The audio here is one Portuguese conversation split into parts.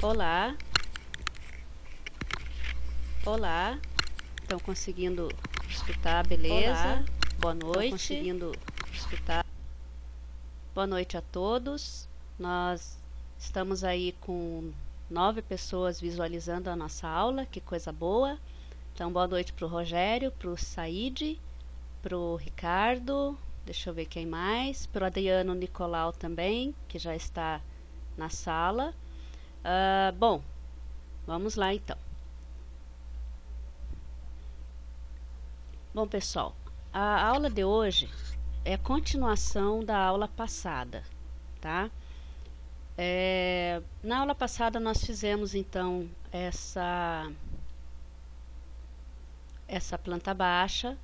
Olá, olá, estão conseguindo escutar, beleza? Olá. Boa noite. Estão conseguindo escutar? Boa noite a todos. Nós estamos aí com 9 pessoas visualizando a nossa aula, que coisa boa. Então, boa noite para o Rogério, para o Said, para o Ricardo, deixa eu ver quem mais, para o Adriano Nicolau também, que já está na sala. Bom, vamos lá então. Bom, pessoal, a aula de hoje é a continuação da aula passada, tá? Na aula passada nós fizemos então essa planta baixa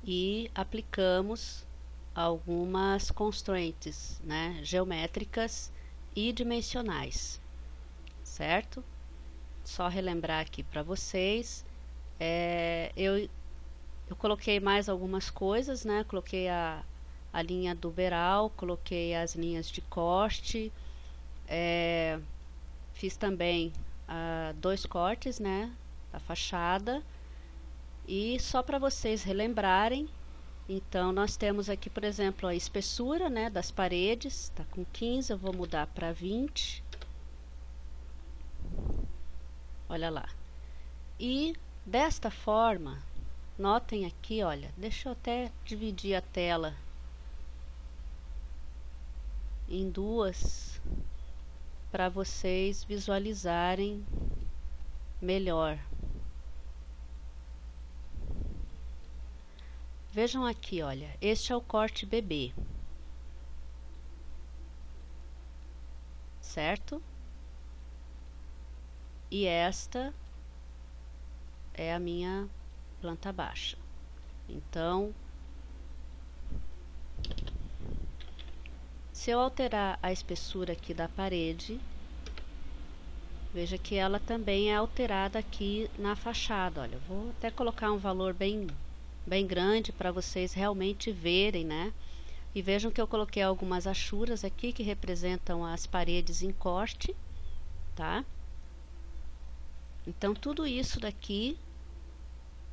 e aplicamos algumas constraints, né, geométricas e dimensionais, certo? Só relembrar aqui para vocês, eu coloquei mais algumas coisas, né? Coloquei a linha do beiral, coloquei as linhas de corte, fiz também 2 cortes, né, da fachada. E só para vocês relembrarem, então nós temos aqui, por exemplo, a espessura, né, das paredes, está com 15, eu vou mudar para 20. Olha lá. E desta forma, notem aqui, olha, deixa eu até dividir a tela em duas para vocês visualizarem melhor. Vejam aqui, olha, este é o corte BB, certo? E esta é a minha planta baixa. Então, se eu alterar a espessura aqui da parede, veja que ela também é alterada aqui na fachada. Olha, eu vou até colocar um valor bem grande para vocês realmente verem, né? E vejam que eu coloquei algumas achuras aqui que representam as paredes em corte, tá? Então, tudo isso daqui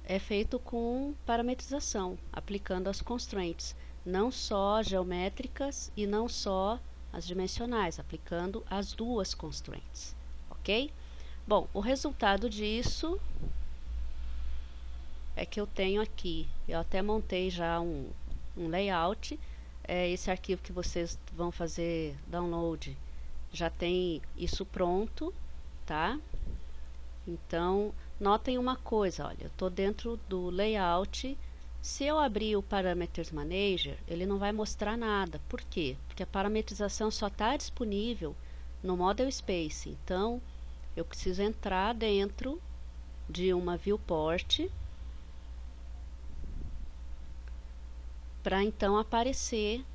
é feito com parametrização, aplicando as constraints, não só geométricas e não só as dimensionais, aplicando as duas constraints, ok? Bom, o resultado disso é que eu tenho aqui, eu até montei já um layout, esse arquivo que vocês vão fazer download já tem isso pronto, tá? Então, notem uma coisa, olha, eu estou dentro do layout. Se eu abrir o Parameters Manager, ele não vai mostrar nada. Por quê? Porque a parametrização só está disponível no Model Space. Então, eu preciso entrar dentro de uma viewport para então aparecer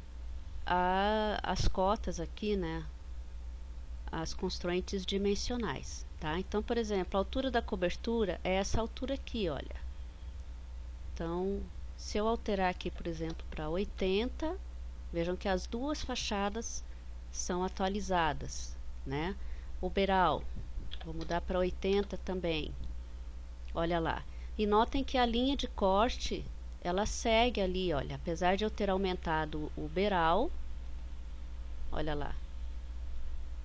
as cotas aqui, né? As constraints dimensionais, tá? Então, por exemplo, a altura da cobertura é essa altura aqui, olha. Então, se eu alterar aqui, por exemplo, para 80, vejam que as duas fachadas são atualizadas, né? O beiral, vou mudar para 80 também. Olha lá. E notem que a linha de corte, ela segue ali, olha. Apesar de eu ter aumentado o beiral, olha lá.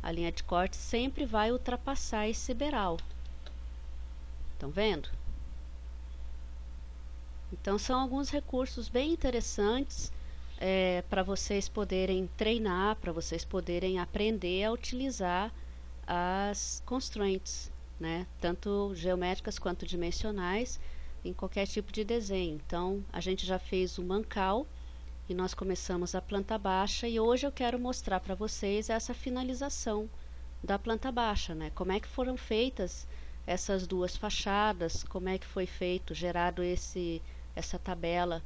A linha de corte sempre vai ultrapassar esse beiral. Estão vendo? Então, são alguns recursos bem interessantes para vocês poderem treinar, para vocês poderem aprender a utilizar as constraints, né? Tanto geométricas quanto dimensionais, em qualquer tipo de desenho. Então, a gente já fez o mancal e nós começamos a planta baixa, e hoje eu quero mostrar para vocês essa finalização da planta baixa, né? Como é que foram feitas essas duas fachadas, como é que foi feito, gerado essa tabela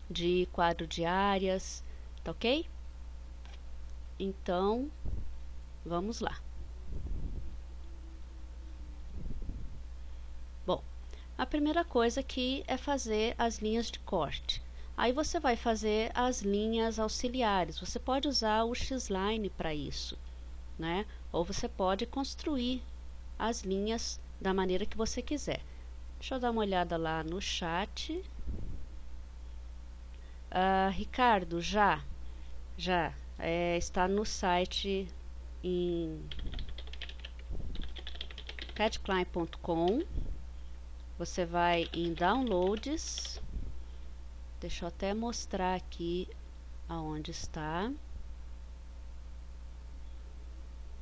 de quadro de áreas, tá ok? Então, vamos lá. Bom, a primeira coisa aqui é fazer as linhas de corte. Aí você vai fazer as linhas auxiliares. Você pode usar o X-Line para isso, né? Ou você pode construir as linhas da maneira que você quiser. Deixa eu dar uma olhada lá no chat. Ricardo, já está no site em cadklein.com. Você vai em downloads. Deixa eu até mostrar aqui aonde está.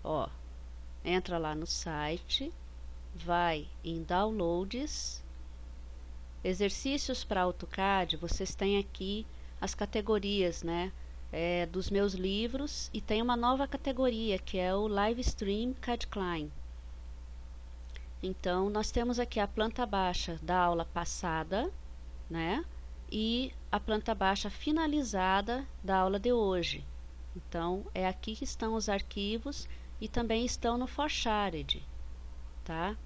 Ó, entra lá no site, vai em downloads, exercícios para AutoCAD. Vocês têm aqui as categorias, né, dos meus livros, e tem uma nova categoria que é o Live Stream CAD-Klein. Então nós temos aqui a planta baixa da aula passada, né, e a planta baixa finalizada da aula de hoje. Então é aqui que estão os arquivos e também estão no Forshared, tá?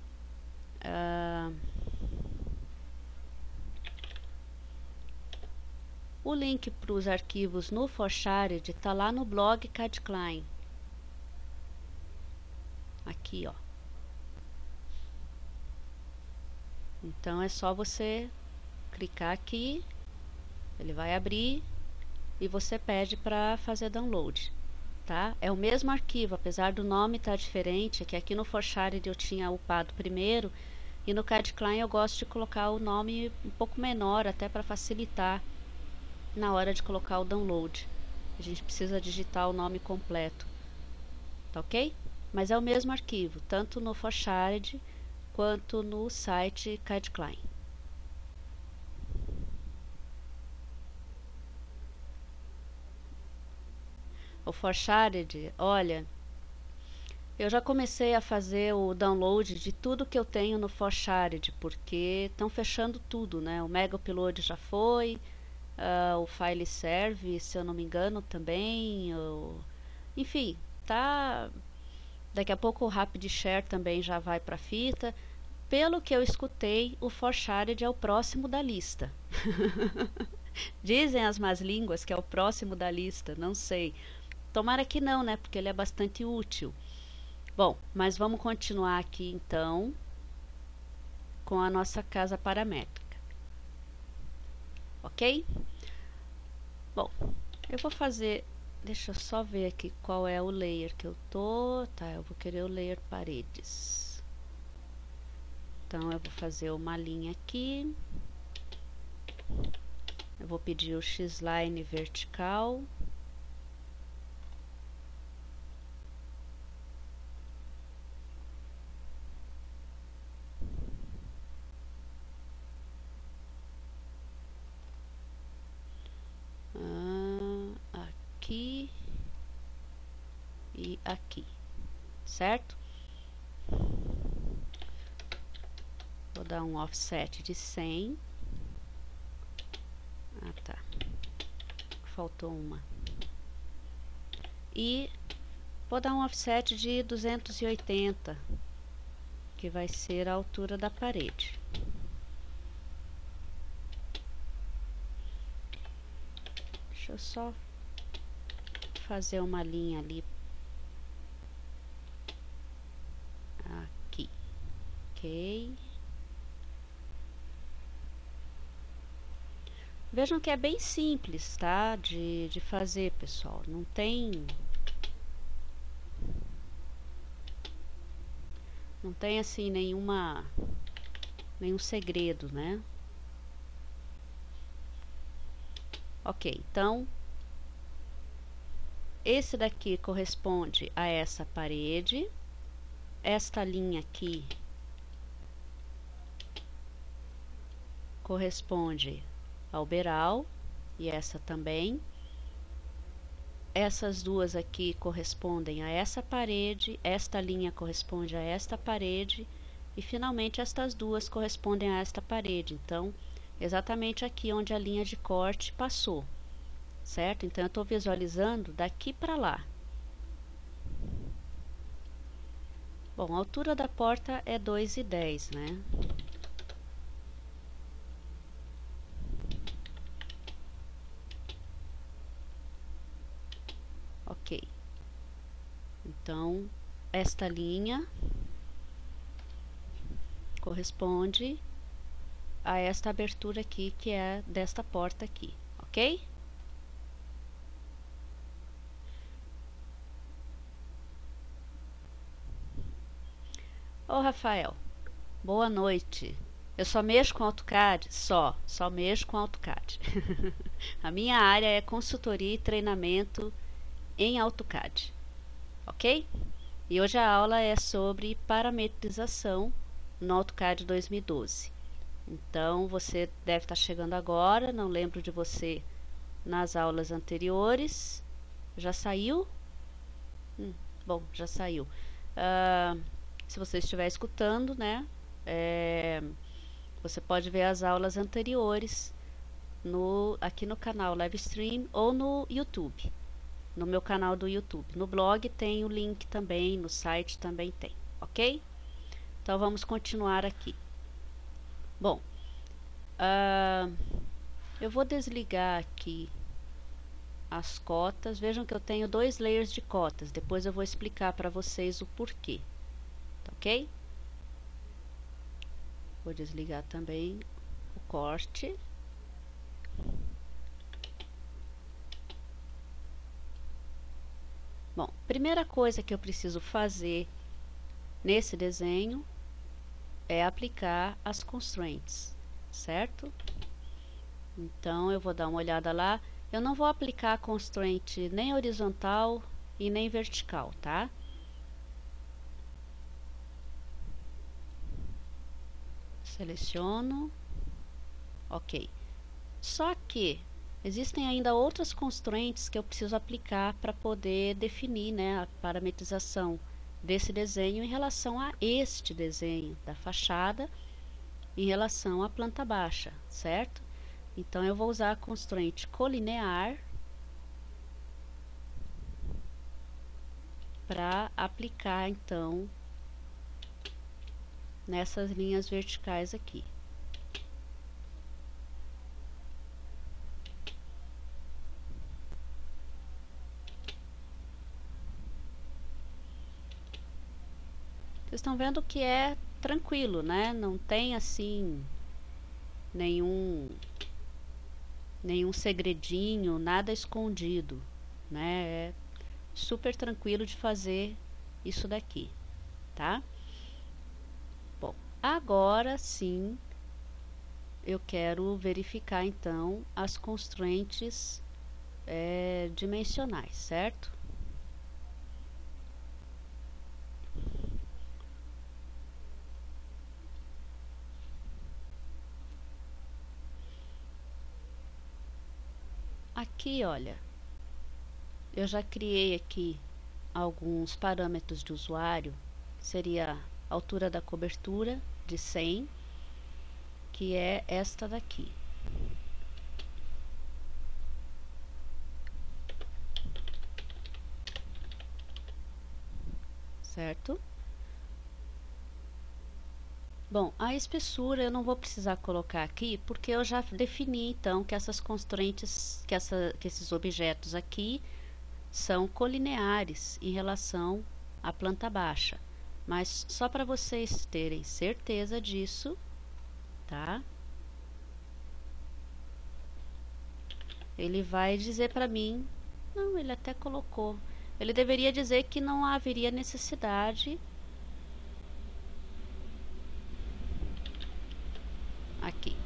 O link para os arquivos no Forshared está lá no blog CAD-Klein. Aqui, ó. Então é só você clicar aqui, ele vai abrir e você pede para fazer download, tá? É o mesmo arquivo, apesar do nome estar diferente, é que aqui no Forshared eu tinha upado primeiro e no CAD-Klein eu gosto de colocar o nome um pouco menor, até para facilitar na hora de colocar o download. A gente precisa digitar o nome completo, tá ok? Mas é o mesmo arquivo, tanto no Forshared quanto no site CAD-Klein. O Forshared, olha, eu já comecei a fazer o download de tudo que eu tenho no Forshared, porque estão fechando tudo, né? O Mega Upload já foi, o File Serve, se eu não me engano, também. Enfim, tá. Daqui a pouco o Rapid Share também já vai para fita. Pelo que eu escutei, o Forshared é o próximo da lista. Dizem as más línguas que é o próximo da lista, não sei. Tomara que não, né? Porque ele é bastante útil. Bom, mas vamos continuar aqui então com a nossa casa paramétrica. Ok? Bom, eu vou fazer... Deixa eu só ver aqui qual é o layer que eu tô. Tá, eu vou querer o layer paredes. Então eu vou fazer uma linha aqui. Eu vou pedir o X-Line vertical. Aqui e aqui, certo? Vou dar um offset de 100. Ah, tá. Faltou uma. E vou dar um offset de 280, que vai ser a altura da parede. Deixa eu só fazer uma linha ali. Aqui. Ok. Vejam que é bem simples, tá? De fazer, pessoal. Não tem assim nenhum segredo, né? Ok, então esse daqui corresponde a essa parede, esta linha aqui corresponde ao beiral e essa também. Essas duas aqui correspondem a essa parede, esta linha corresponde a esta parede e finalmente estas duas correspondem a esta parede. Então, exatamente aqui onde a linha de corte passou, certo? Então eu estou visualizando daqui para lá. Bom, a altura da porta é 2,10, né? Ok. Então, esta linha corresponde a esta abertura aqui, que é desta porta aqui, ok? Ô Rafael, boa noite. Eu só mexo com AutoCAD? Só mexo com AutoCAD. A minha área é consultoria e treinamento em AutoCAD, ok? E hoje a aula é sobre parametrização no AutoCAD 2012. Então, você deve estar chegando agora, não lembro de você nas aulas anteriores. Já saiu? Bom, já saiu. Se você estiver escutando, né, você pode ver as aulas anteriores aqui no canal Livestream ou no YouTube, no meu canal do YouTube. No blog tem o link também, no site também tem, ok? Então vamos continuar aqui. Bom, eu vou desligar aqui as cotas. Vejam que eu tenho 2 layers de cotas, depois eu vou explicar para vocês o porquê, tá ok? Vou desligar também o corte. Bom, primeira coisa que eu preciso fazer nesse desenho é aplicar as constraints, certo? Então eu vou dar uma olhada lá. Eu não vou aplicar a constraint nem horizontal e nem vertical, tá? Seleciono, ok. Só que existem ainda outras constraints que eu preciso aplicar para poder definir, né, a parametrização desse desenho em relação a este desenho da fachada, em relação à planta baixa, certo? Então eu vou usar a constraint colinear para aplicar então nessas linhas verticais aqui. Vocês estão vendo que é tranquilo, né? Não tem assim nenhum segredinho, nada escondido, né? É super tranquilo de fazer isso daqui, tá? Bom, agora sim eu quero verificar então as constraints dimensionais, certo? Aqui, olha, eu já criei aqui alguns parâmetros de usuário, seria a altura da cobertura de 100, que é esta daqui. Certo? Bom, a espessura eu não vou precisar colocar aqui, porque eu já defini então que essas constraints, que esses objetos aqui são colineares em relação à planta baixa. Mas só para vocês terem certeza disso, tá? Ele vai dizer para mim, não, ele até colocou. Ele deveria dizer que não haveria necessidade aqui,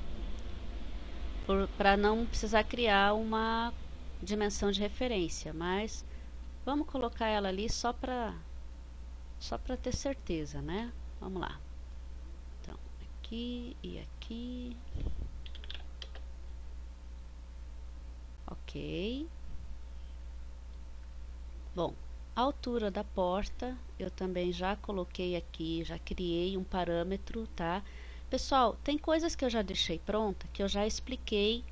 para não precisar criar uma dimensão de referência, mas vamos colocar ela ali só para ter certeza, né? Vamos lá. Então, aqui e aqui. Ok. Bom, a altura da porta eu também já coloquei aqui, já criei um parâmetro, tá? Pessoal, tem coisas que eu já deixei pronta, que eu já expliquei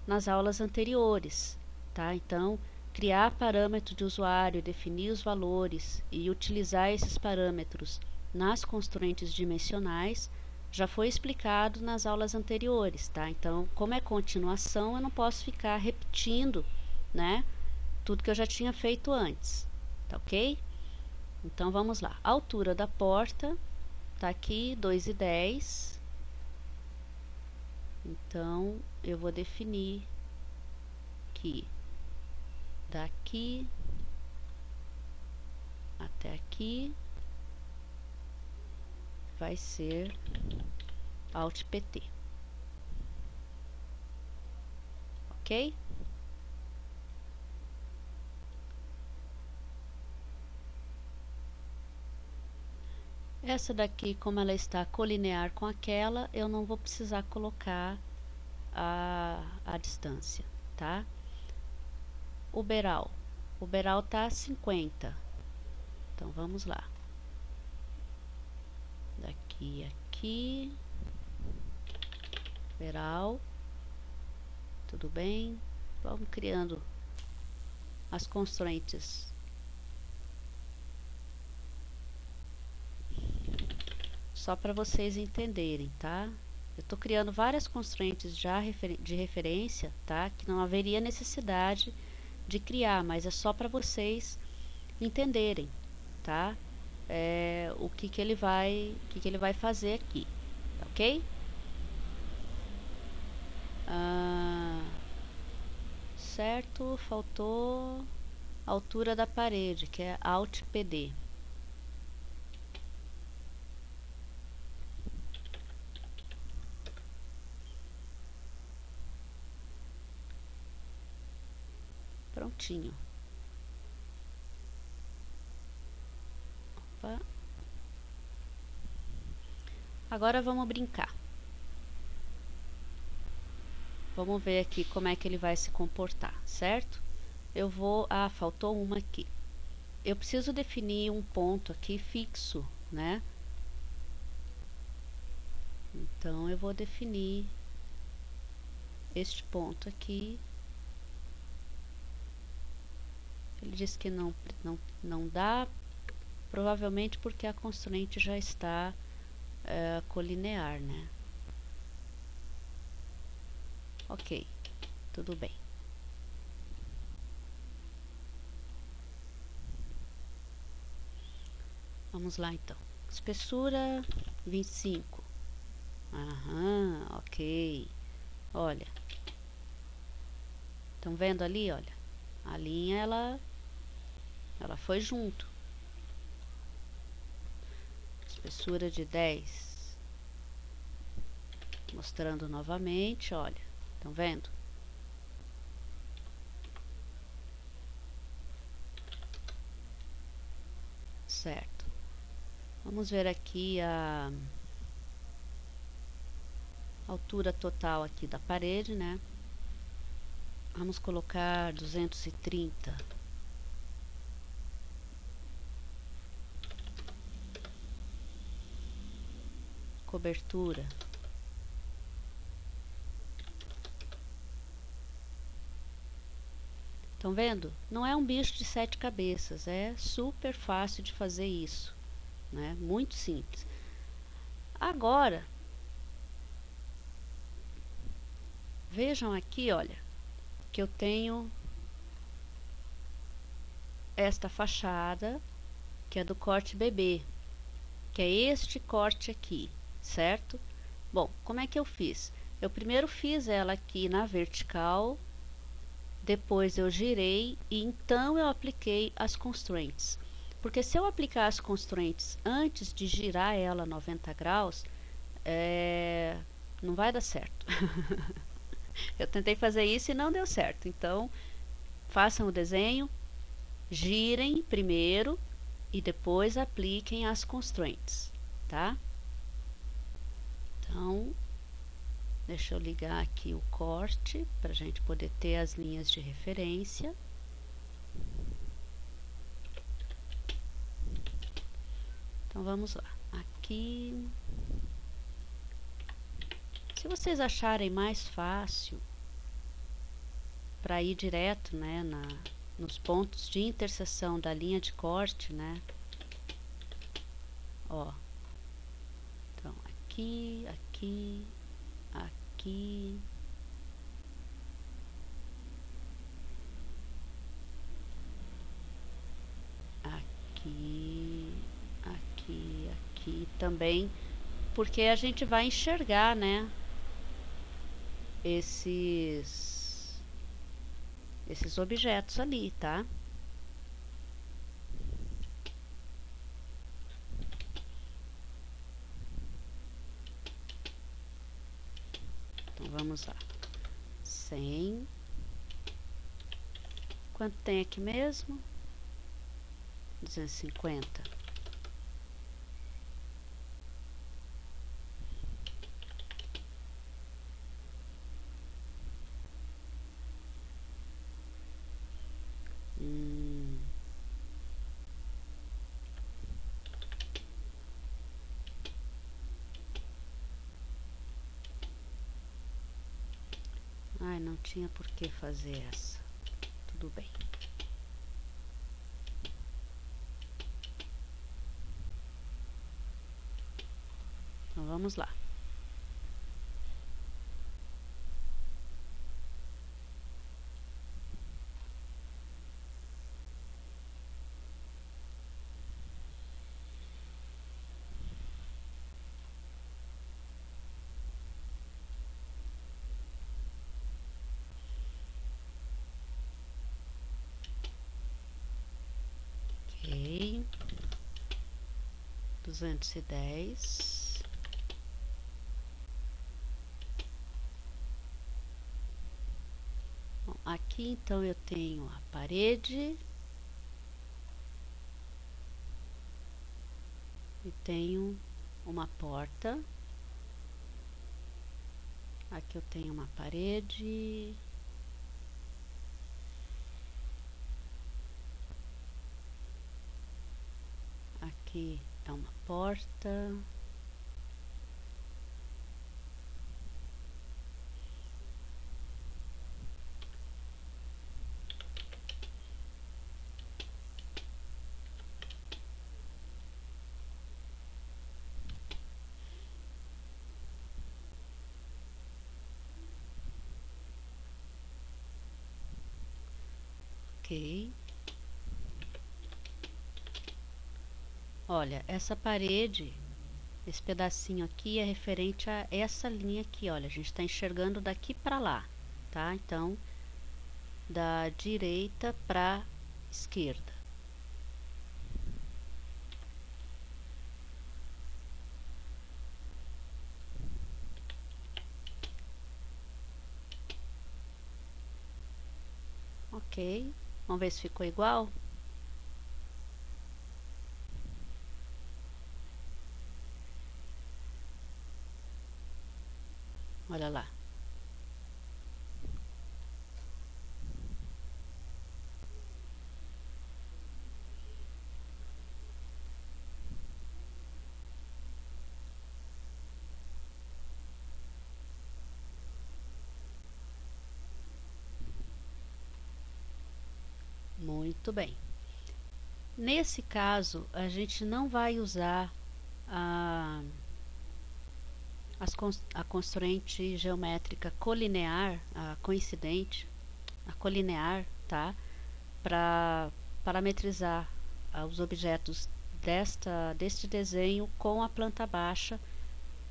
nas aulas anteriores, tá? Então, criar parâmetro de usuário, definir os valores e utilizar esses parâmetros nas constraints dimensionais já foi explicado nas aulas anteriores, tá? Então, como é continuação, eu não posso ficar repetindo, né, tudo que eu já tinha feito antes, tá ok? Então vamos lá. A altura da porta tá aqui 2,10. Então eu vou definir que daqui até aqui vai ser Alt PT. Ok? Essa daqui, como ela está colinear com aquela, eu não vou precisar colocar a distância, tá? O beiral tá a 50. Então vamos lá. Daqui a aqui. Beiral. Tudo bem? Vamos criando as constraints. Só para vocês entenderem, tá? Eu estou criando várias constraints já de referência, tá? Que não haveria necessidade de criar, mas é só para vocês entenderem, tá? O que ele vai fazer aqui, ok? Certo, faltou a altura da parede, que é Alt PD. Prontinho. Opa. Agora vamos brincar. Vamos ver aqui como é que ele vai se comportar, certo? Eu vou... Ah, faltou uma aqui. Eu preciso definir um ponto aqui fixo, né? Então, eu vou definir este ponto aqui. Ele diz que não dá, provavelmente porque a constraint já está colinear, né? Ok, tudo bem. Vamos lá então. Espessura 25. Aham, ok. Olha. Estão vendo ali, olha? A linha, ela foi junto. Espessura de 10. Mostrando novamente, olha. Estão vendo? Certo. Vamos ver aqui a altura total aqui da parede, né? Vamos colocar 230. Cobertura. Estão vendo? Não é um bicho de 7 cabeças, é super fácil de fazer isso, né? Muito simples. Agora, vejam aqui, olha, que eu tenho esta fachada, que é do corte bebê, que é este corte aqui, certo? Bom, como é que eu fiz? Eu primeiro fiz ela aqui na vertical, depois eu girei e então eu apliquei as constraints. Porque se eu aplicar as constraints antes de girar ela 90 graus, não vai dar certo. Eu tentei fazer isso e não deu certo. Então, façam o desenho, girem primeiro e depois apliquem as constraints, tá? Então, deixa eu ligar aqui o corte para a gente poder ter as linhas de referência. Então vamos lá. Aqui, se vocês acharem mais fácil para ir direto, né, nos pontos de interseção da linha de corte, né? Ó. Então, aqui, aqui, aqui. Aqui. aqui também, porque a gente vai enxergar, né, esses objetos ali, tá? Então vamos lá. 100. Quanto tem aqui mesmo? 250. Ai, não tinha por que fazer essa. Tudo bem. Então vamos lá. Ok. 210. Bom, aqui então eu tenho a parede e tenho uma porta. Aqui eu tenho uma parede. Aqui é uma porta. Ok. Olha, essa parede, esse pedacinho aqui é referente a essa linha aqui, olha, a gente está enxergando daqui para lá, tá? Então, da direita para esquerda. Ok, vamos ver se ficou igual. Olha lá. Muito bem. Nesse caso, a gente não vai usar a, a constante geométrica colinear, a coincidente, a colinear, tá? Para parametrizar os objetos deste desenho com a planta baixa,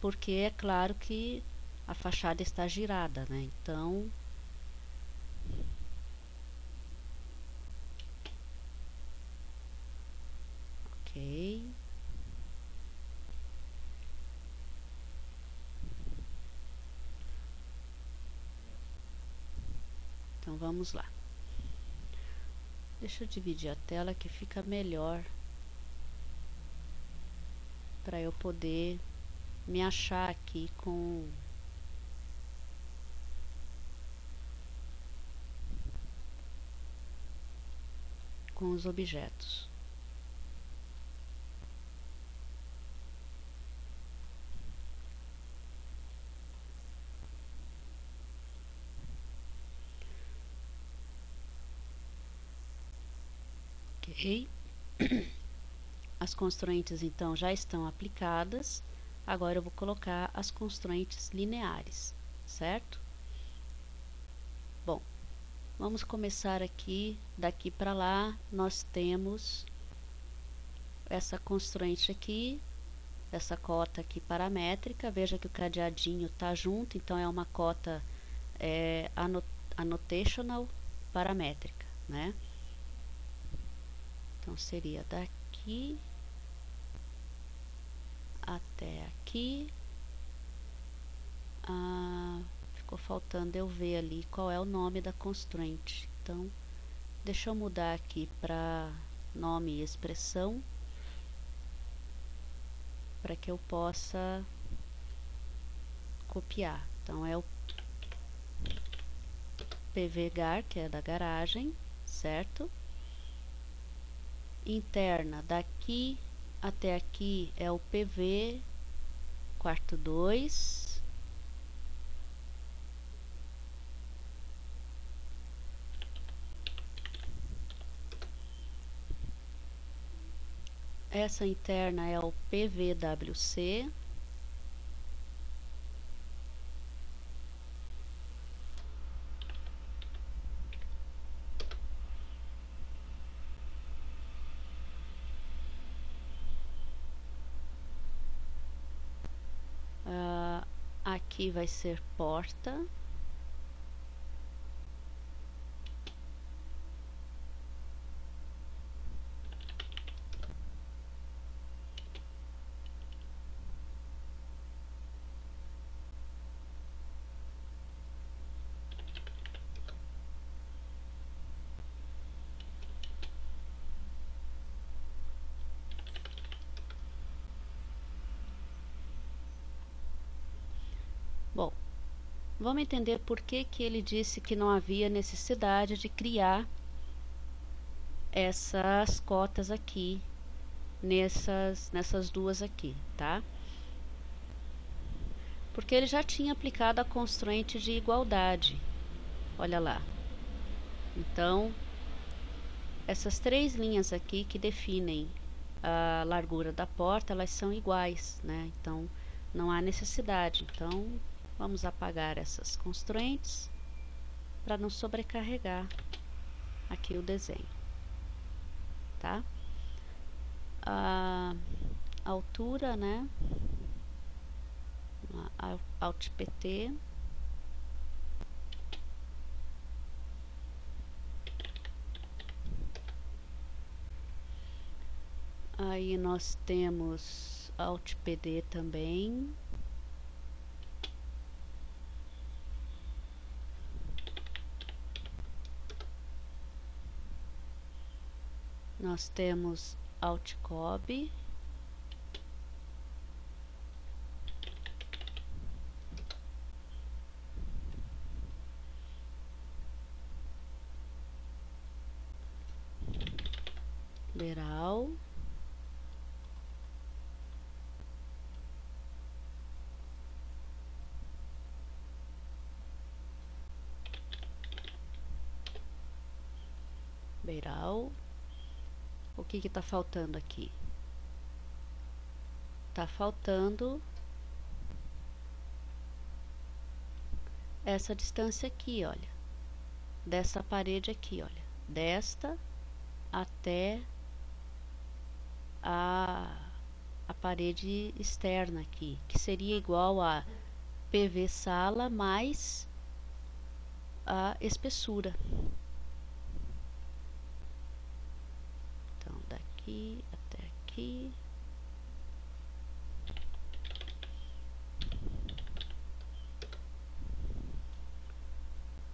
porque é claro que a fachada está girada, né? Então, ok. Então vamos lá. Deixa eu dividir a tela que fica melhor para eu poder me achar aqui com os objetos. Ok. As constraints então já estão aplicadas. Agora eu vou colocar as constraints lineares, certo? Bom, vamos começar aqui, daqui para lá, nós temos essa constraint aqui, essa cota aqui paramétrica. Veja que o cadeadinho está junto, então é uma cota annotational paramétrica, né? Então seria daqui até aqui. Ficou faltando eu ver ali qual é o nome da constraint. Então deixa eu mudar aqui para nome e expressão, para que eu possa copiar. Então é o PVGAR, que é da garagem, certo? Interna, daqui até aqui é o PV quarto 2. Essa interna é o PVWC. Aqui vai ser porta. Bom, vamos entender por que que ele disse que não havia necessidade de criar essas cotas aqui, nessas duas aqui, tá? Porque ele já tinha aplicado a constraint de igualdade. Olha lá. Então, essas três linhas aqui que definem a largura da porta, elas são iguais, né? Então, não há necessidade. Então, vamos apagar essas constraints para não sobrecarregar aqui o desenho, tá? A altura, né? Alt PT. Aí nós temos Alt PD também. Nós temos Alt Cob. Beral. Beiral. O que que tá faltando aqui? Tá faltando essa distância aqui, olha. Dessa parede aqui, olha. Desta até a parede externa aqui, que seria igual a PV sala mais a espessura. Então, daqui até aqui.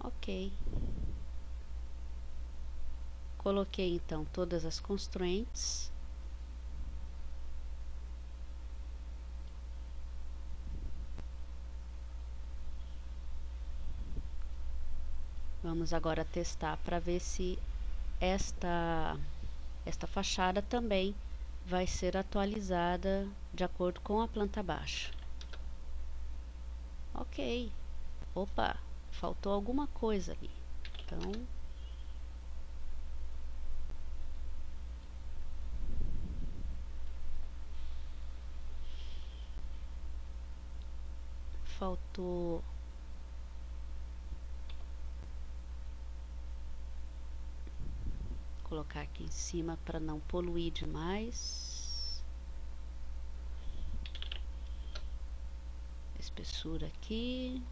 Ok. Coloquei então todas as constraints. Vamos agora testar para ver se esta fachada também vai ser atualizada de acordo com a planta baixa. Ok. Opa, faltou alguma coisa ali. Então, faltou colocar aqui em cima para não poluir demais. espessura aqui.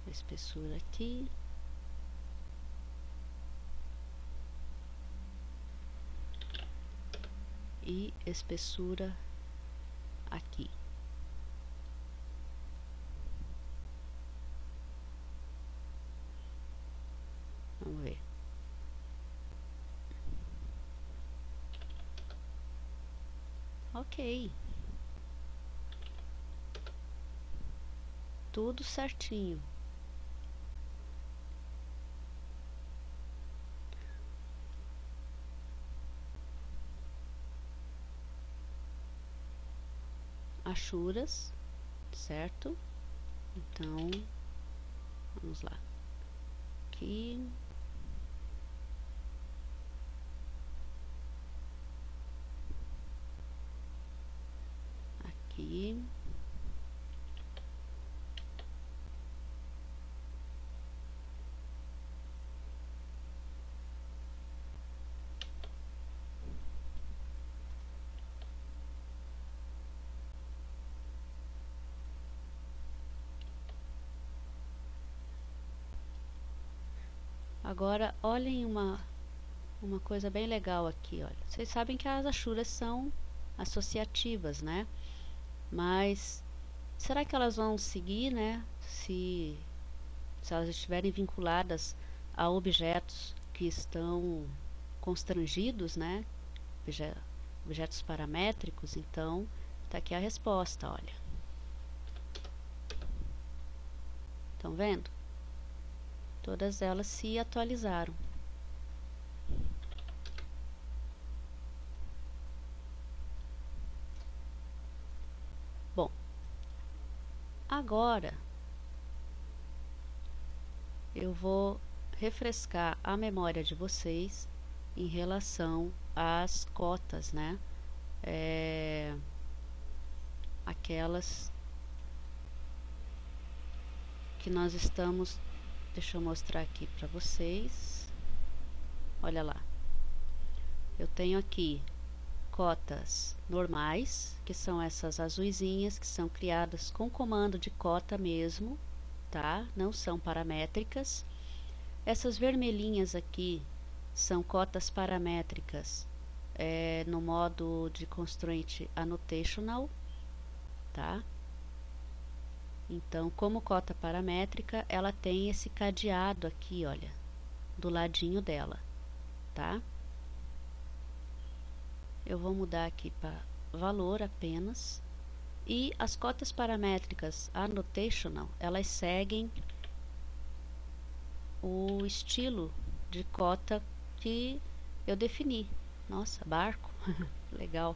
Espessura aqui. E espessura aqui. Vamos ver. Ok. Tudo certinho. Achuras, certo? Então, vamos lá. Aqui. Aqui. Agora, olhem uma coisa bem legal aqui, olha. Vocês sabem que as achuras são associativas, né? Mas será que elas vão seguir, né? Se elas estiverem vinculadas a objetos que estão constrangidos, né? Objetos paramétricos, então tá aqui a resposta, olha. Estão vendo? Todas elas se atualizaram. Bom, agora eu vou refrescar a memória de vocês em relação às cotas, né? Aquelas que nós estamos... Deixa eu mostrar aqui para vocês. Olha lá. Eu tenho aqui cotas normais, que são essas azuisinhas, que são criadas com comando de cota mesmo, tá? Não são paramétricas. Essas vermelhinhas aqui são cotas paramétricas no modo de constraint annotational, tá? Então, como cota paramétrica, ela tem esse cadeado aqui, olha, do ladinho dela, tá? Eu vou mudar aqui para valor apenas. E as cotas paramétricas annotational, elas seguem o estilo de cota que eu defini. Nossa, barco, legal.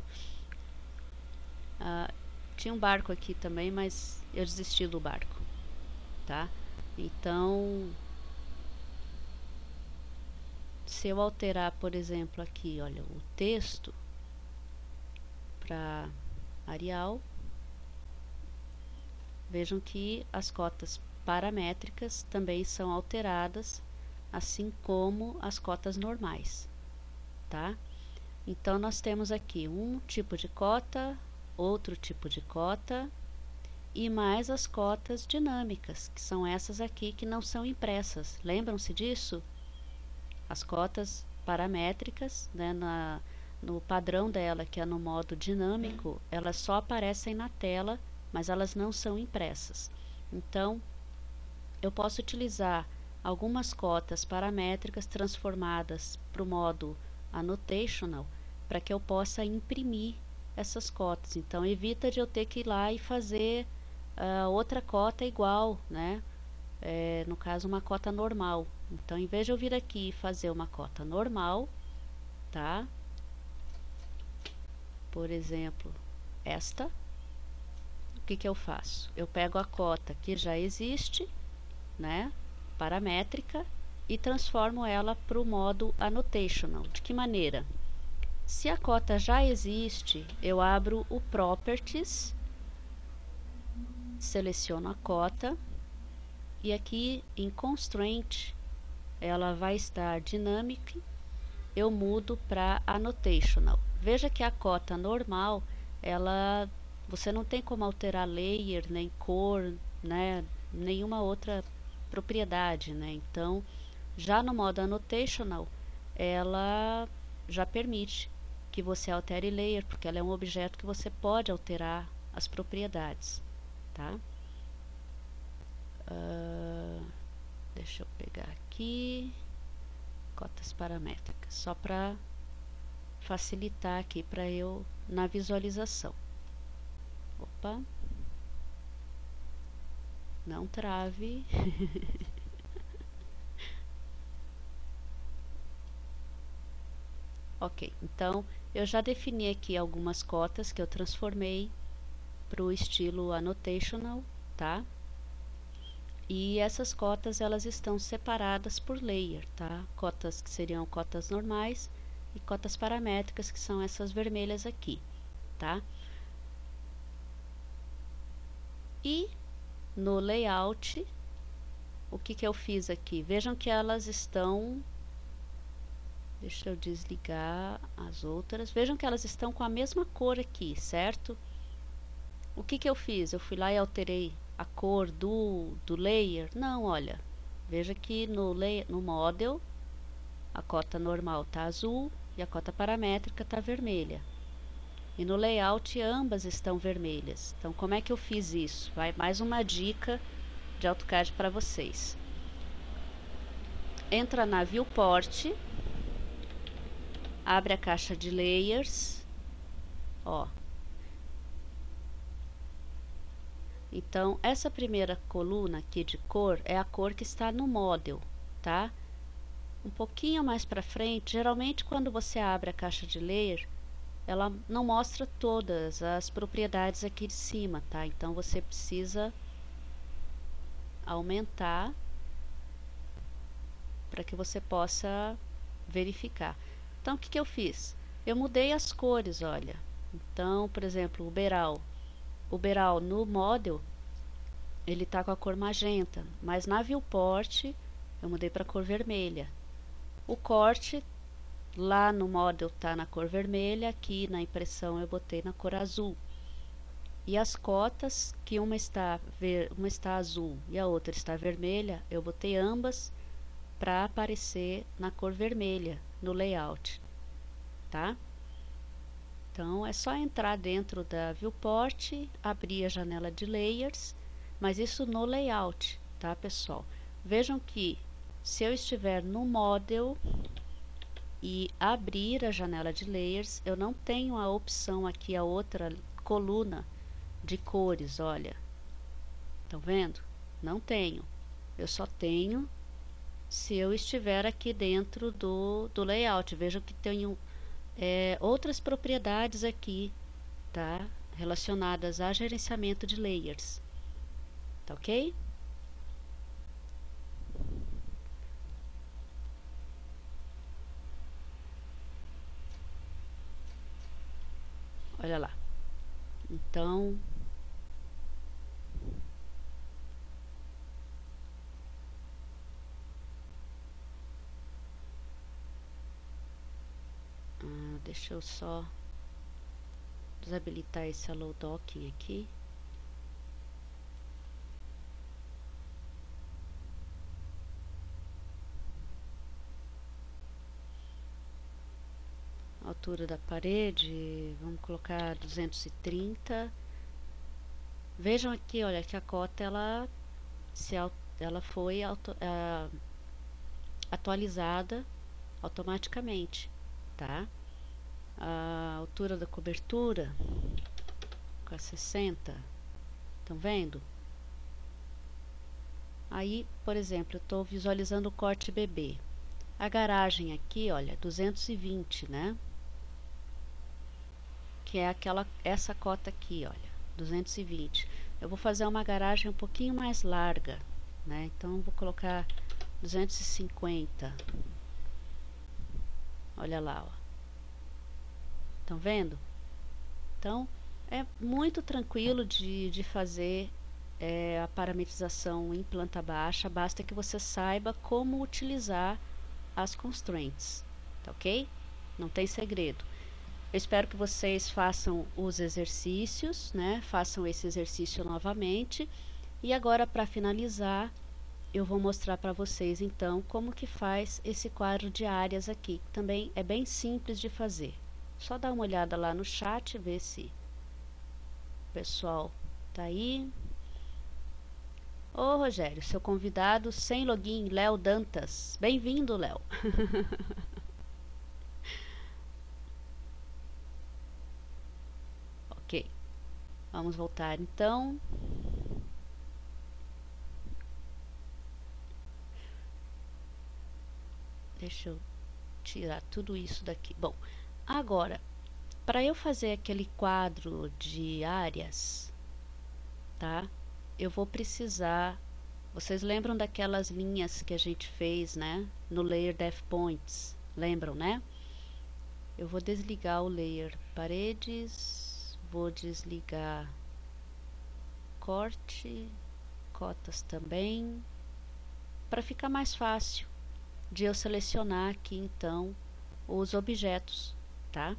Tinha um barco aqui também, mas eu desisti do barco, tá? Então, se eu alterar, por exemplo, aqui, olha, o texto para Arial, vejam que as cotas paramétricas também são alteradas, assim como as cotas normais, tá? Então, nós temos aqui um tipo de cota, outro tipo de cota e mais as cotas dinâmicas, que são essas aqui que não são impressas. Lembram-se disso? As cotas paramétricas, né, no padrão dela, que é no modo dinâmico, elas só aparecem na tela, mas elas não são impressas. Então, eu posso utilizar algumas cotas paramétricas transformadas para o modo annotational, para que eu possa imprimir essas cotas. Então, evita de eu ter que ir lá e fazer outra cota igual, né? No caso, uma cota normal. Então, em vez de eu vir aqui e fazer uma cota normal, tá? Por exemplo, esta. O que eu faço? Eu pego a cota que já existe, né? Paramétrica, e transformo ela para o modo annotational. De que maneira? Se a cota já existe, eu abro o Properties, seleciono a cota e aqui em Constraint ela vai estar Dynamic eu mudo para annotational. Veja que a cota normal, você não tem como alterar layer, nem cor, né, nenhuma outra propriedade, né? Então, já no modo annotational, ela já permite que você altere layer, porque ela é um objeto que você pode alterar as propriedades, tá? Deixa eu pegar aqui cotas paramétricas, só para facilitar aqui para eu na visualização. Opa, não trave. Ok, então eu já defini aqui algumas cotas que eu transformei para o estilo annotational, tá? E essas cotas elas estão separadas por layer, tá? Cotas que seriam cotas normais e cotas paramétricas, que são essas vermelhas aqui, tá? E no layout, o que eu fiz aqui? Vejam que elas estão... Deixa eu desligar as outras. Vejam que elas estão com a mesma cor aqui, certo? O que eu fiz? Eu fui lá e alterei a cor do layer? Não, olha. Veja que no model, a cota normal está azul e a cota paramétrica está vermelha. E no layout ambas estão vermelhas. Então, como é que eu fiz isso? Vai mais uma dica de AutoCAD para vocês. Entra na Viewport, abre a caixa de Layers, ó. Então, essa primeira coluna aqui de cor é a cor que está no model, tá? Um pouquinho mais para frente, geralmente quando você abre a caixa de layer, ela não mostra todas as propriedades aqui de cima, tá? Então você precisa aumentar para que você possa verificar. Então o que eu fiz? Eu mudei as cores, olha. Então, por exemplo, o beral no model, ele está com a cor magenta, mas na viewport eu mudei para a cor vermelha. O corte lá no model está na cor vermelha, aqui na impressão eu botei na cor azul. E as cotas, que uma está azul e a outra está vermelha, eu botei ambas para aparecer na cor vermelha no layout, tá? Então é só entrar dentro da viewport, abrir a janela de layers, mas isso no layout, tá, pessoal? Vejam que se eu estiver no model e abrir a janela de layers, eu não tenho a opção aqui, a outra coluna de cores, olha. Estão vendo? Não tenho. Eu só tenho se eu estiver aqui dentro do layout. Vejam que tenho outras propriedades aqui, tá? Relacionadas a gerenciamento de layers. Tá ok? Olha lá. Então, deixa eu só desabilitar esse Allow Docking aqui. Altura da parede, vamos colocar 230. Vejam aqui, olha, que a cota ela foi atualizada automaticamente, tá? A altura da cobertura com a 60, estão vendo? Aí, por exemplo, eu estou visualizando o corte bebê. A garagem aqui, olha, 220, né? Que é essa cota aqui, olha, 220. Eu vou fazer uma garagem um pouquinho mais larga, né? Então eu vou colocar 250. Olha lá, ó. Estão vendo? Então é muito tranquilo de fazer a parametrização em planta baixa, basta que você saiba como utilizar as constraints, tá ok? Não tem segredo. Eu espero que vocês façam os exercícios, né? Façam esse exercício novamente. E agora, para finalizar, eu vou mostrar para vocês então como que faz esse quadro de áreas aqui. Também é bem simples de fazer. Só dá uma olhada lá no chat, ver se o pessoal tá aí. Ô Rogério, seu convidado sem login, Léo Dantas. Bem-vindo, Léo. Ok, vamos voltar então. Deixa eu tirar tudo isso daqui. Bom, agora, para eu fazer aquele quadro de áreas, tá? Eu vou precisar. Vocês lembram daquelas linhas que a gente fez, né? No layer Depth Points. Lembram, né? Eu vou desligar o layer paredes. Vou desligar corte, cotas também, para ficar mais fácil de eu selecionar aqui então os objetos, tá?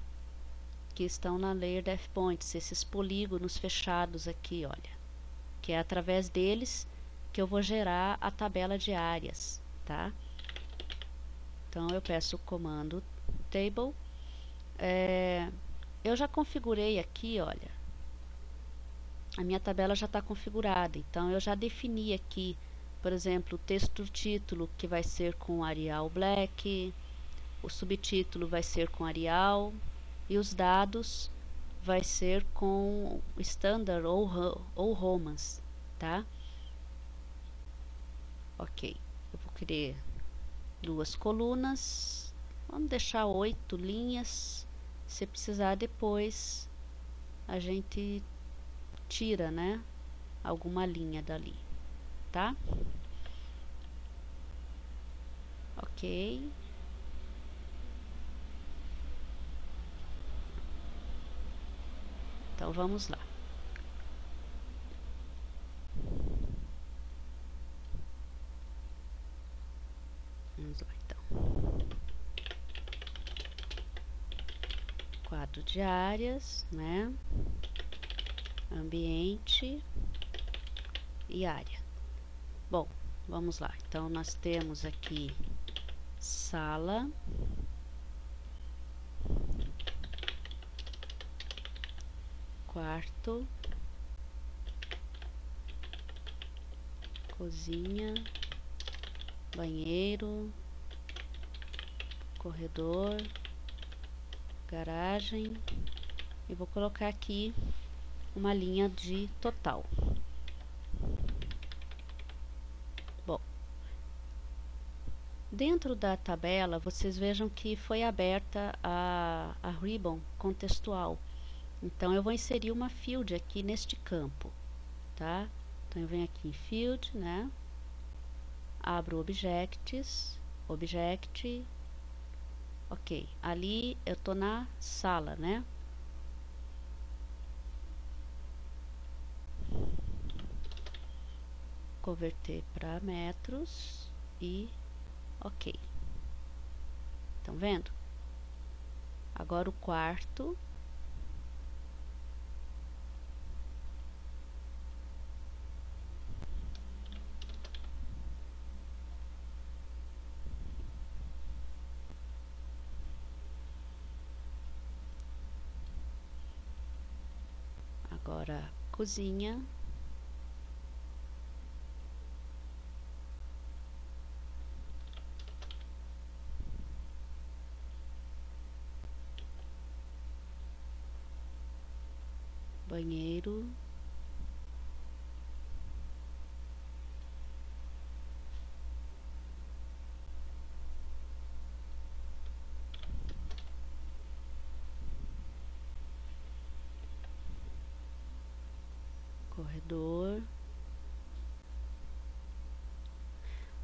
Que estão na layer Depth Points, esses polígonos fechados aqui, olha, que é através deles que eu vou gerar a tabela de áreas, tá? Então eu peço o comando table. Eu já configurei aqui, olha, a minha tabela já está configurada, então eu já defini aqui, por exemplo, o texto título que vai ser com Arial Black, o subtítulo vai ser com Arial e os dados vai ser com Standard ou Romans, tá? Ok, eu vou querer 2 colunas, vamos deixar 8 linhas, se precisar depois a gente tira, né, alguma linha dali, tá? Ok. Então vamos lá. Vamos lá então. Quadro de áreas, né? Ambiente e área. Bom, vamos lá. Então nós temos aqui sala, quarto, cozinha, banheiro, corredor, garagem, e vou colocar aqui uma linha de total. Bom, dentro da tabela vocês vejam que foi aberta a ribbon contextual. Então eu vou inserir uma field aqui neste campo, tá? Então eu venho aqui em field, né? Abro objects, object, ok. Ali eu tô na sala, né? Converter para metros e ok. Estão vendo? Agora o quarto. Agora cozinha. Banheiro. Corredor.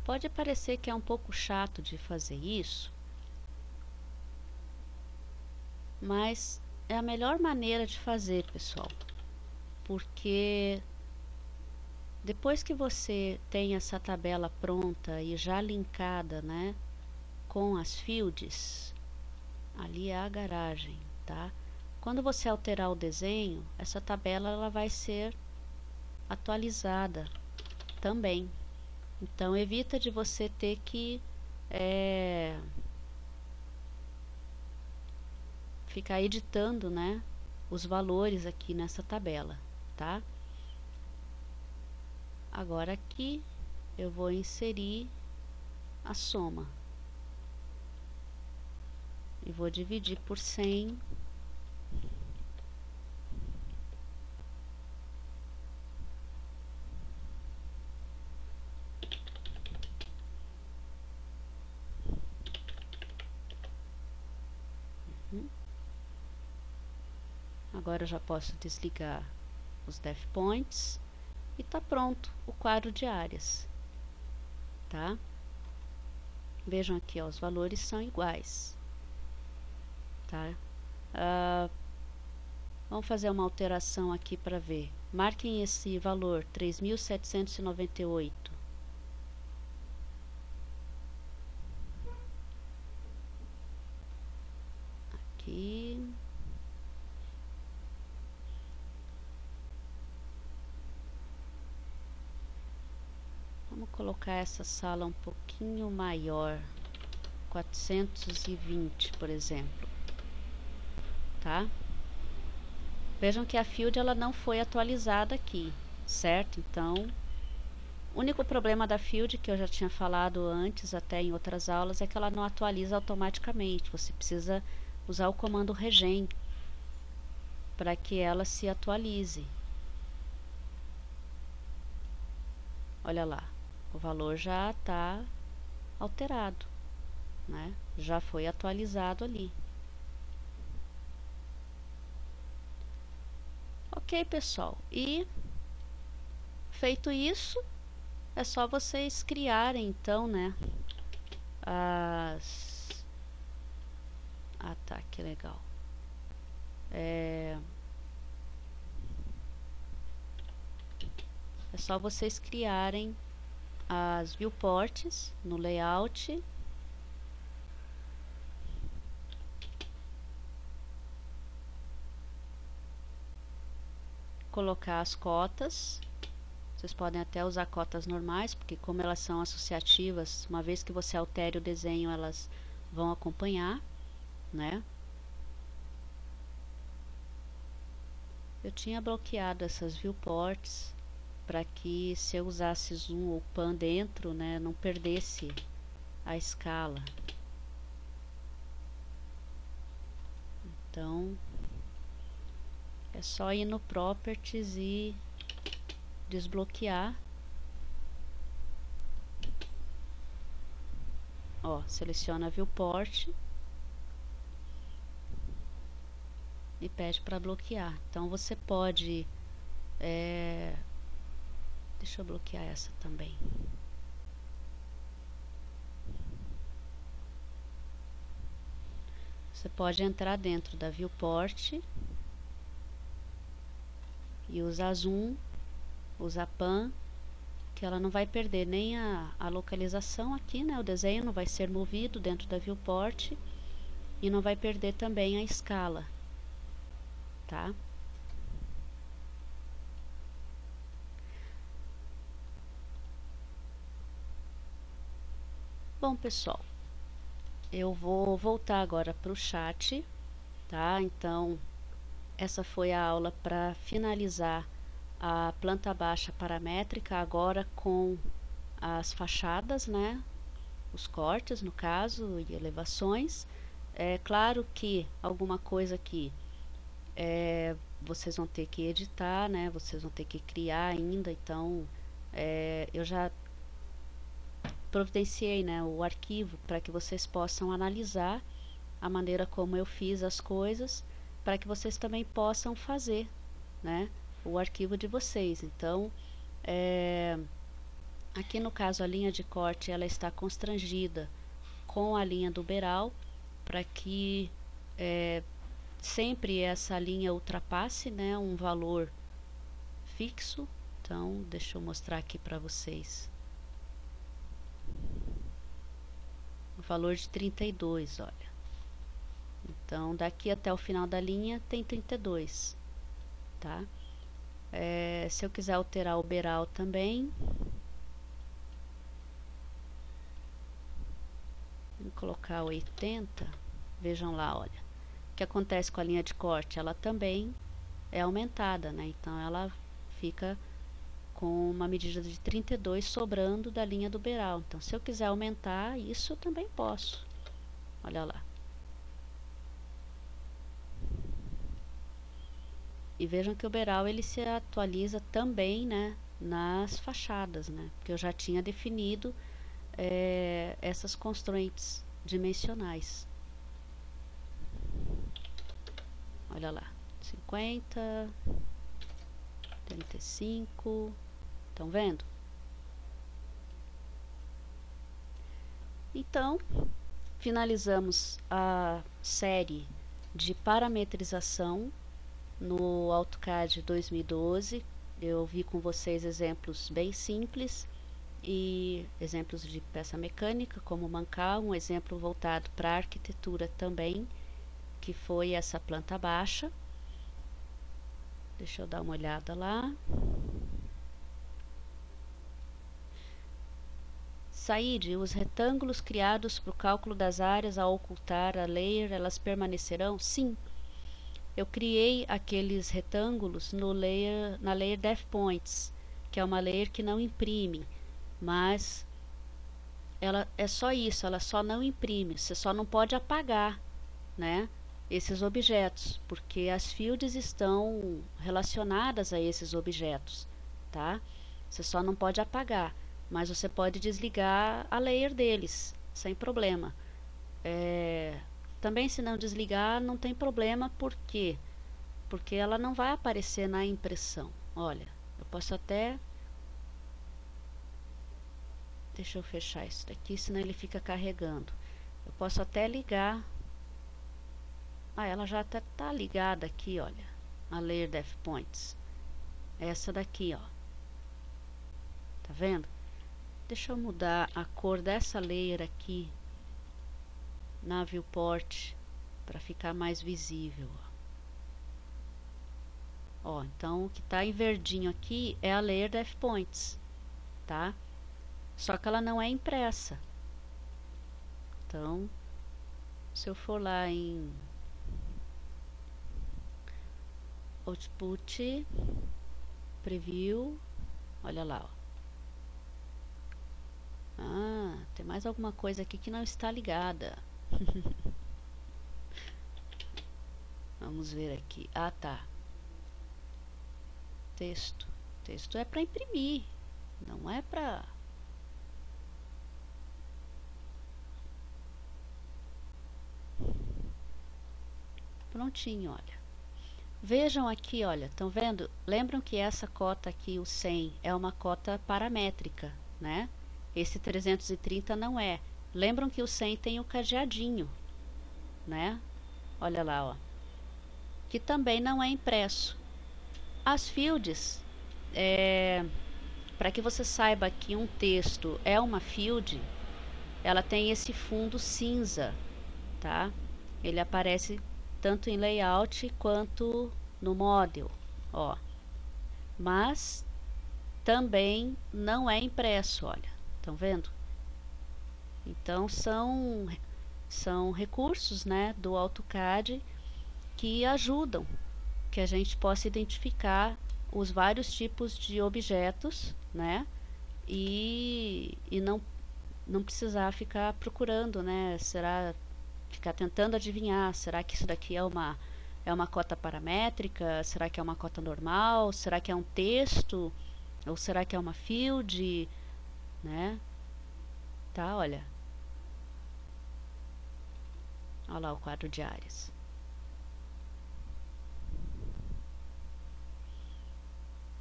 Pode parecer que é um pouco chato de fazer isso, mas é a melhor maneira de fazer, pessoal, porque depois que você tem essa tabela pronta e já linkada, né, com as fields, Ali é a garagem, tá? Quando você alterar o desenho, essa tabela ela vai ser atualizada também. Então evita de você ter que ficar editando, né, os valores aqui nessa tabela, tá? Agora aqui eu vou inserir a soma e vou dividir por 100. Agora eu já posso desligar os def points e tá pronto o quadro de áreas, tá? Vejam aqui, ó, os valores são iguais, tá? Vamos fazer uma alteração aqui para ver. Marquem esse valor 3.798. Aqui. Vamos colocar essa sala um pouquinho maior, 420, por exemplo, tá? Vejam que a field ela não foi atualizada aqui, certo? Então, o único problema da field que eu já tinha falado antes, até em outras aulas, é que ela não atualiza automaticamente. Você precisa usar o comando regen para que ela se atualize. Olha lá, o valor já está alterado, né? Já foi atualizado ali. Ok, pessoal, e feito isso, é só vocês criarem então, né, as... Ah, tá, que legal. É só vocês criarem as viewports no layout. Colocar as cotas. Vocês podem até usar cotas normais, porque como elas são associativas, uma vez que você altere o desenho, elas vão acompanhar, né? Eu tinha bloqueado essas viewports para que se eu usasse zoom ou pan dentro, né, não perdesse a escala. Então, é só ir no Properties e desbloquear. Ó, seleciona Viewport e pede para bloquear. Então você pode deixa eu bloquear essa também. Você pode entrar dentro da Viewport e usar zoom, usar pan, que ela não vai perder nem a localização aqui, né? O desenho não vai ser movido dentro da Viewport e não vai perder também a escala, tá? Bom, pessoal, eu vou voltar agora para o chat, tá? Então, essa foi a aula para finalizar a planta baixa paramétrica, agora com as fachadas, né? Os cortes, no caso, e elevações. É claro que alguma coisa aqui vocês vão ter que editar, né? Vocês vão ter que criar ainda, então eu já providenciei, né, o arquivo para que vocês possam analisar a maneira como eu fiz as coisas, para que vocês também possam fazer, né, o arquivo de vocês. Então, aqui no caso a linha de corte ela está constrangida com a linha do beiral, para que sempre essa linha ultrapasse, né, um valor fixo. Então, deixa eu mostrar aqui para vocês. O valor de 32, olha. Então, daqui até o final da linha tem 32, tá? Se eu quiser alterar o beiral também, vou colocar 80, vejam lá, olha, o que acontece com a linha de corte? Ela também é aumentada, né? Então, ela fica com uma medida de 32 sobrando da linha do beiral. Então, se eu quiser aumentar isso, eu também posso. Olha lá. E vejam que o beiral ele se atualiza também, né, nas fachadas, né? Porque eu já tinha definido essas constraints dimensionais. Olha lá, 50, 35, estão vendo? Então, finalizamos a série de parametrização no AutoCAD 2012. Eu vi com vocês exemplos bem simples e exemplos de peça mecânica, como mancar, um exemplo voltado para a arquitetura também, que foi essa planta baixa. Deixa eu dar uma olhada lá. Said, os retângulos criados para o cálculo das áreas ao ocultar a layer, elas permanecerão? Sim. Eu criei aqueles retângulos na layer Depth Points, que é uma layer que não imprime, mas ela é só isso, ela só não imprime, você só não pode apagar, né, esses objetos, porque as fields estão relacionadas a esses objetos, tá? Você só não pode apagar, mas você pode desligar a layer deles, sem problema. Também se não desligar não tem problema, por quê? Porque ela não vai aparecer na impressão. Olha, eu posso até... Deixa eu fechar isso daqui, senão ele fica carregando. Eu posso até ligar. Ela já até tá ligada aqui, olha. A Layer Depth Points. Essa daqui, ó. Tá vendo? Deixa eu mudar a cor dessa layer aqui na viewport para ficar mais visível. Ó, então o que está em verdinho aqui é a Layer Depth Points, tá? Só que ela não é impressa. Então, se eu for lá em Output, Preview, olha lá, ó. Tem mais alguma coisa aqui que não está ligada. Vamos ver aqui. Tá. Texto. Texto é para imprimir, não é para... Prontinho, olha. Vejam aqui, olha, estão vendo? Lembram que essa cota aqui, o 100, é uma cota paramétrica, né? Esse 330 não é. Lembram que o 100 tem o cadeadinho, né? Olha lá, ó. Que também não é impresso. As fields, para que você saiba que um texto é uma field, ela tem esse fundo cinza, tá? Ele aparece tanto em layout quanto no model, ó. Mas também não é impresso, olha. Estão vendo? Então são recursos, né, do AutoCAD que ajudam que a gente possa identificar os vários tipos de objetos, né? E não precisar ficar procurando, né? Ficar tentando adivinhar, será que isso daqui é uma cota paramétrica? Será que é uma cota normal? Será que é um texto? Ou será que é uma field? Né? Tá, olha. Olha lá o quadro de áreas.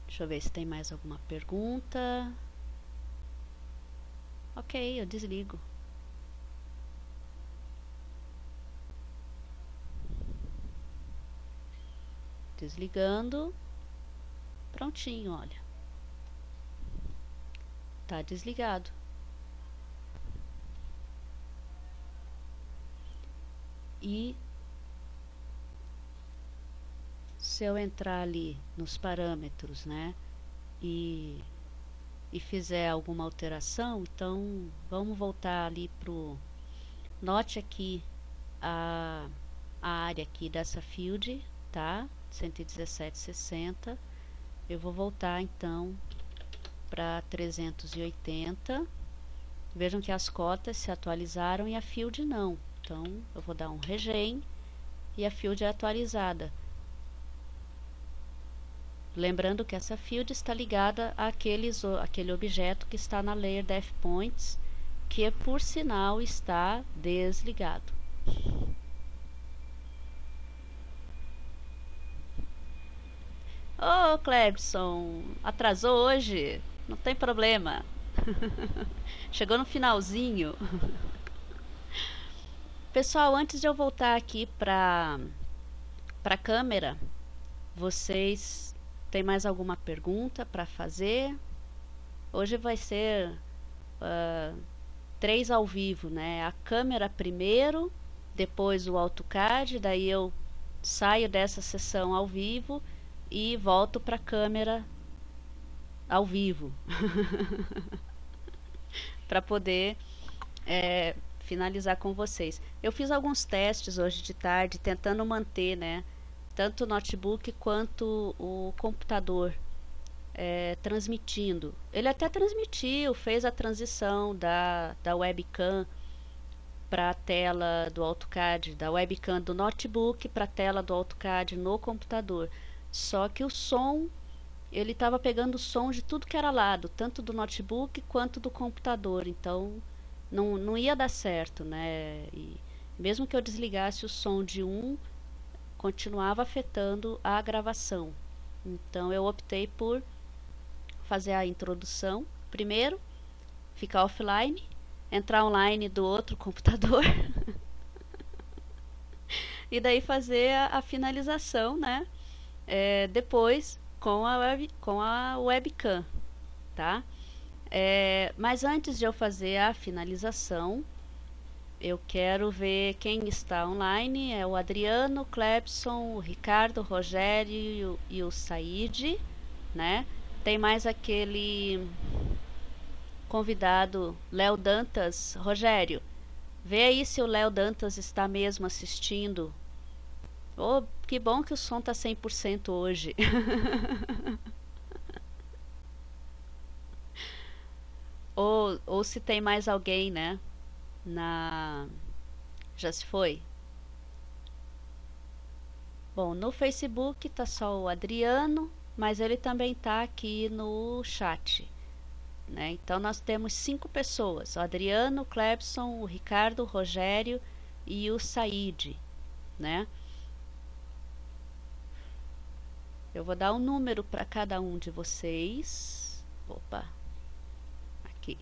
Deixa eu ver se tem mais alguma pergunta. Ok, eu desligo. Desligando. Prontinho, olha. Tá desligado. E se eu entrar ali nos parâmetros, né, e fizer alguma alteração, então vamos voltar ali pro, note aqui a área aqui dessa field, tá? 117,60. Eu vou voltar então para 380. Vejam que as cotas se atualizaram e a field não. Então eu vou dar um regen e a field é atualizada. Lembrando que essa field está ligada àquele objeto que está na layer def points, que por sinal está desligado. Ô, Clebson, atrasou hoje? Não tem problema. Chegou no finalzinho. Pessoal, antes de eu voltar aqui para a câmera, vocês têm mais alguma pergunta para fazer? Hoje vai ser 3 ao vivo, né? A câmera primeiro, depois o AutoCAD, daí eu saio dessa sessão ao vivo e volto para a câmera ao vivo para poder finalizar com vocês. Eu fiz alguns testes hoje de tarde tentando manter, né, tanto o notebook quanto o computador transmitindo. Ele até transmitiu, fez a transição da webcam para a tela do AutoCAD, da webcam do notebook para a tela do AutoCAD no computador. Só que o som, ele estava pegando o som de tudo que era lado, tanto do notebook quanto do computador, então não ia dar certo, né? E mesmo que eu desligasse o som de um, continuava afetando a gravação. Então eu optei por fazer a introdução primeiro, ficar offline, entrar online do outro computador e daí fazer a finalização, né? Depois com a webcam, tá? Mas antes de eu fazer a finalização, eu quero ver quem está online. É o Adriano, o Clebson, o Ricardo, o Rogério e o Said, né? Tem mais aquele convidado, Léo Dantas. Rogério, vê aí se o Léo Dantas está mesmo assistindo. Oh, que bom que o som tá 100% hoje. ou se tem mais alguém, né? Já se foi? Bom, no Facebook tá só o Adriano, mas ele também tá aqui no chat, né? Então nós temos 5 pessoas: o Adriano, o Clebson, o Ricardo, o Rogério e o Said, né? Eu vou dar um número para cada um de vocês. Opa, aqui.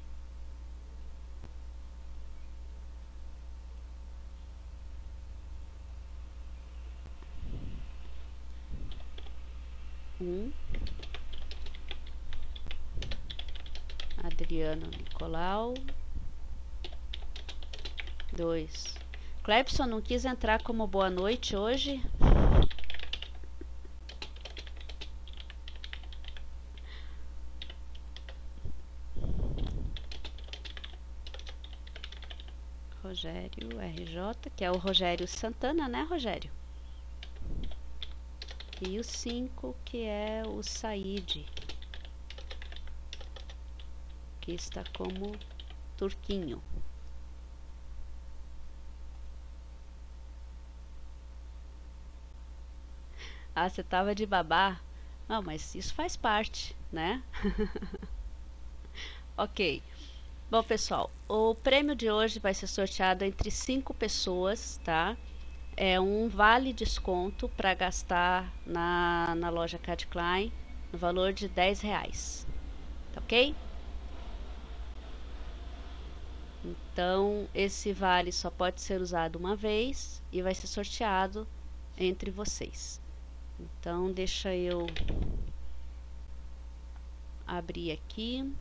Adriano Nicolau. 2. Clebson não quis entrar como boa noite hoje? Rogério RJ, que é o Rogério Santana, né, Rogério? E o 5, que é o Said, que está como Turquinho. Ah, você tava de babá? Não, mas isso faz parte, né? Ok. Bom, pessoal, o prêmio de hoje vai ser sorteado entre 5 pessoas, tá? É um vale desconto para gastar na loja Cat Klein no valor de R$10, tá ok? Então, esse vale só pode ser usado uma vez e vai ser sorteado entre vocês. Então, deixa eu abrir aqui.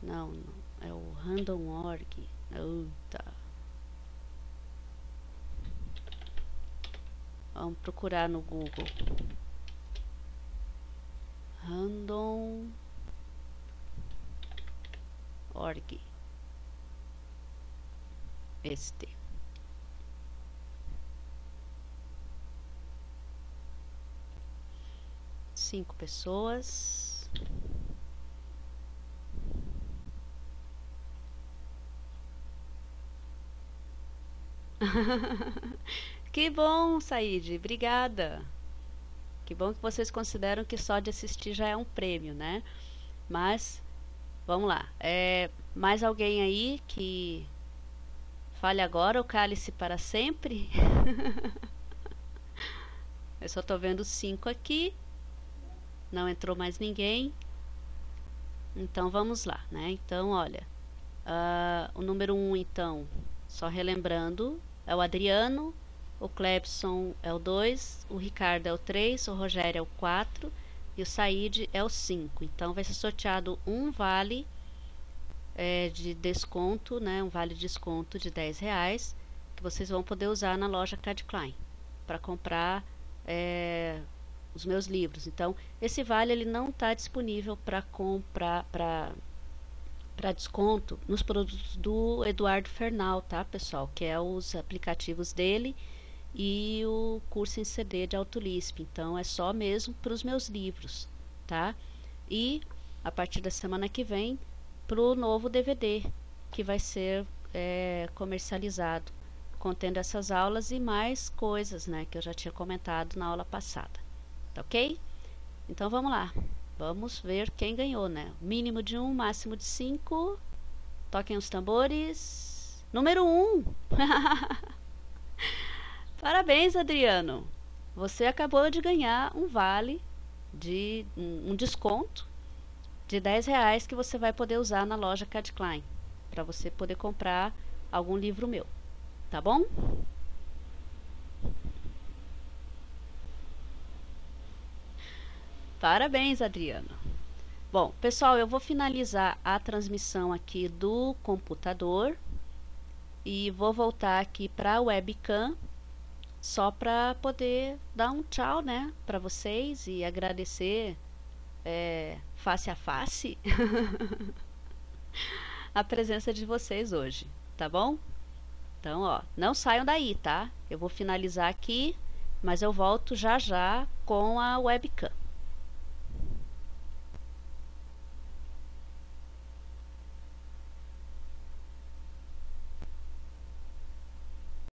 Não, é o random.org. Tá. Vamos procurar no Google. Random.org. Este. Cinco pessoas. Que bom, Said, obrigada. Que bom que vocês consideram que só de assistir já é um prêmio, né? Mas, vamos lá. Mais alguém aí que fale agora o cálice para sempre? Eu só tô vendo 5 aqui. Não entrou mais ninguém. Então vamos lá, né? Então, olha. O número 1, então, só relembrando, é o Adriano. O Clebson é o 2, o Ricardo é o 3, o Rogério é o 4 e o Said é o 5. Então vai ser sorteado um vale de desconto, né? Um vale de desconto de R$10 que vocês vão poder usar na loja Cad Klein para comprar os meus livros. Então esse vale ele não está disponível para comprar para desconto nos produtos do Eduardo Fernal, tá, pessoal? Que é os aplicativos dele e o curso em CD de Autolisp. Então é só mesmo para os meus livros, tá? E a partir da semana que vem para o novo DVD que vai ser comercializado, contendo essas aulas e mais coisas, né, que eu já tinha comentado na aula passada, tá ok? Então vamos lá, vamos ver quem ganhou, né? Mínimo de 1, máximo de 5. Toquem os tambores. Número 1. Parabéns, Adriano. Você acabou de ganhar um vale de um desconto de R$10 que você vai poder usar na loja Cad Klein para você poder comprar algum livro meu, tá bom? Parabéns, Adriano. Bom, pessoal, eu vou finalizar a transmissão aqui do computador e vou voltar aqui para a webcam só para poder dar um tchau, né, para vocês e agradecer face a face a presença de vocês hoje, tá bom? Então, ó, não saiam daí, tá? Eu vou finalizar aqui, mas eu volto já já com a webcam.